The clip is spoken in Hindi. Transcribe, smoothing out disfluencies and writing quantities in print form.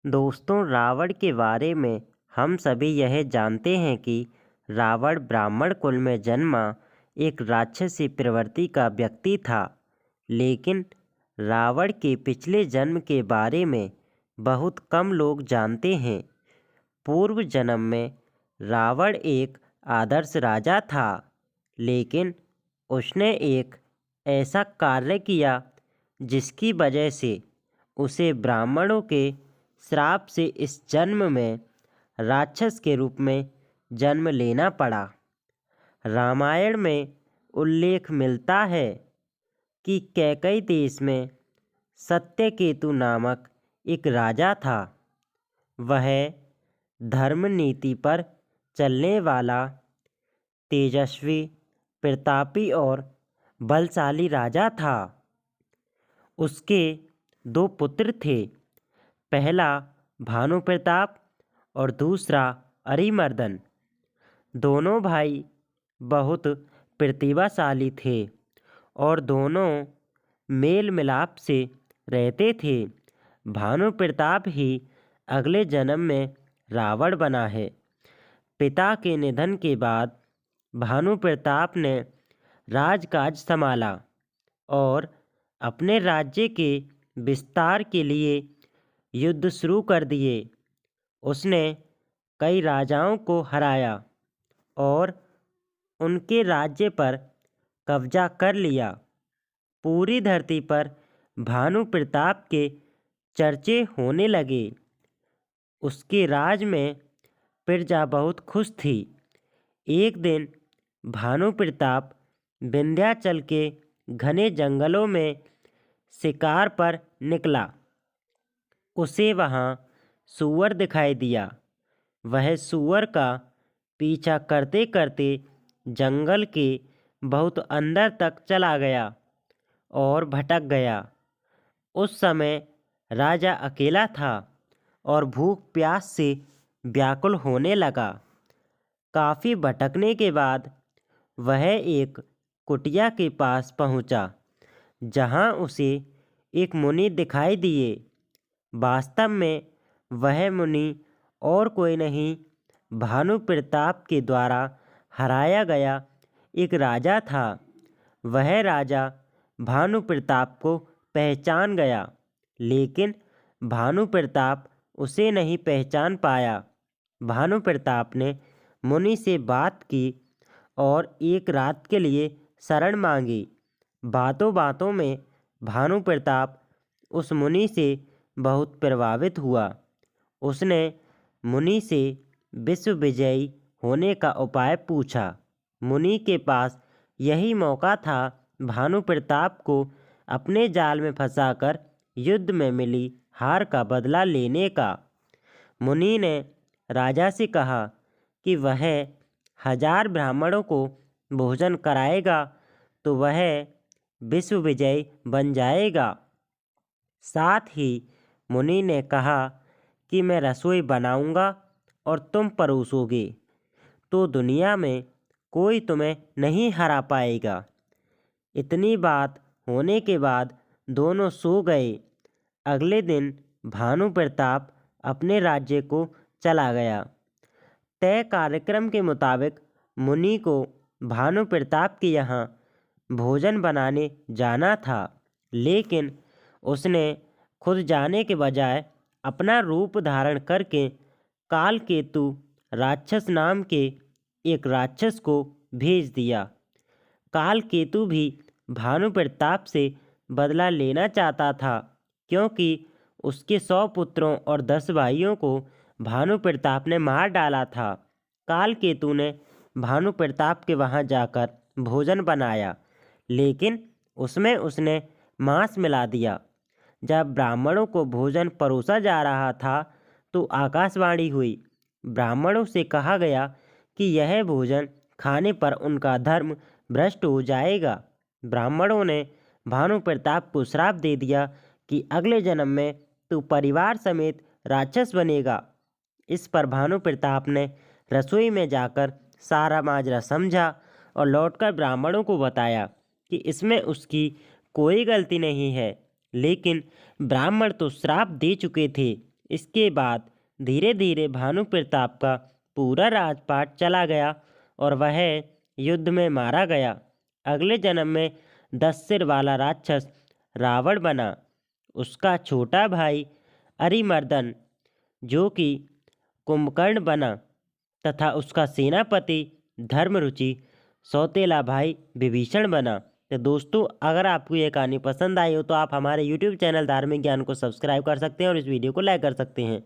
दोस्तों, रावण के बारे में हम सभी यह जानते हैं कि रावण ब्राह्मण कुल में जन्मा एक राक्षसी प्रवृत्ति का व्यक्ति था। लेकिन रावण के पिछले जन्म के बारे में बहुत कम लोग जानते हैं। पूर्व जन्म में रावण एक आदर्श राजा था, लेकिन उसने एक ऐसा कार्य किया जिसकी वजह से उसे ब्राह्मणों के श्राप से इस जन्म में राक्षस के रूप में जन्म लेना पड़ा। रामायण में उल्लेख मिलता है कि कैकई देश में सत्यकेतु नामक एक राजा था। वह धर्म नीति पर चलने वाला तेजस्वी, प्रतापी और बलशाली राजा था। उसके दो पुत्र थे, पहला भानु प्रताप और दूसरा अरिमर्दन। दोनों भाई बहुत प्रतिभाशाली थे और दोनों मेल मिलाप से रहते थे। भानु प्रताप ही अगले जन्म में रावण बना है। पिता के निधन के बाद भानु प्रताप ने राजकाज संभाला और अपने राज्य के विस्तार के लिए युद्ध शुरू कर दिए। उसने कई राजाओं को हराया और उनके राज्य पर कब्जा कर लिया। पूरी धरती पर भानु प्रताप के चर्चे होने लगे। उसके राज में प्रजा बहुत खुश थी। एक दिन भानु प्रताप विंध्याचल के घने जंगलों में शिकार पर निकला। उसे वहाँ सूअर दिखाई दिया। वह सूअर का पीछा करते करते जंगल के बहुत अंदर तक चला गया और भटक गया। उस समय राजा अकेला था और भूख प्यास से व्याकुल होने लगा। काफ़ी भटकने के बाद वह एक कुटिया के पास पहुंचा, जहां उसे एक मुनि दिखाई दिए। वास्तव में वह मुनि और कोई नहीं, भानु प्रताप के द्वारा हराया गया एक राजा था। वह राजा भानु प्रताप को पहचान गया, लेकिन भानु प्रताप उसे नहीं पहचान पाया। भानु प्रताप ने मुनि से बात की और एक रात के लिए शरण मांगी। बातों बातों में भानु प्रताप उस मुनि से बहुत प्रभावित हुआ। उसने मुनि से विश्व विजयी होने का उपाय पूछा। मुनि के पास यही मौका था भानु प्रताप को अपने जाल में फंसाकर युद्ध में मिली हार का बदला लेने का। मुनि ने राजा से कहा कि वह 1000 ब्राह्मणों को भोजन कराएगा तो वह विश्व विजयी बन जाएगा। साथ ही मुनि ने कहा कि मैं रसोई बनाऊंगा और तुम परोसोगे, तो दुनिया में कोई तुम्हें नहीं हरा पाएगा। इतनी बात होने के बाद दोनों सो गए। अगले दिन भानु प्रताप अपने राज्य को चला गया। तय कार्यक्रम के मुताबिक मुनि को भानु प्रताप के यहाँ भोजन बनाने जाना था, लेकिन उसने खुद जाने के बजाय अपना रूप धारण करके कालकेतु राक्षस नाम के एक राक्षस को भेज दिया। कालकेतु भी भानु प्रताप से बदला लेना चाहता था, क्योंकि उसके 100 पुत्रों और 10 भाइयों को भानु प्रताप ने मार डाला था। कालकेतु ने भानु प्रताप के वहाँ जाकर भोजन बनाया, लेकिन उसमें उसने मांस मिला दिया। जब ब्राह्मणों को भोजन परोसा जा रहा था तो आकाशवाणी हुई। ब्राह्मणों से कहा गया कि यह भोजन खाने पर उनका धर्म भ्रष्ट हो जाएगा। ब्राह्मणों ने भानु प्रताप को श्राप दे दिया कि अगले जन्म में तू परिवार समेत राक्षस बनेगा। इस पर भानु प्रताप ने रसोई में जाकर सारा माजरा समझा और लौटकर ब्राह्मणों को बताया कि इसमें उसकी कोई गलती नहीं है, लेकिन ब्राह्मण तो श्राप दे चुके थे, इसके बाद धीरे धीरे भानु प्रताप का पूरा राजपाट चला गया और वह युद्ध में मारा गया। अगले जन्म में 10 सिर वाला राक्षस रावण बना। उसका छोटा भाई अरिमर्दन जो कि कुंभकर्ण बना तथा उसका सेनापति धर्मरुचि सौतेला भाई विभीषण बना। तो दोस्तों, अगर आपको ये कहानी पसंद आई हो तो आप हमारे YouTube चैनल धार्मिक ज्ञान को सब्सक्राइब कर सकते हैं और इस वीडियो को लाइक कर सकते हैं।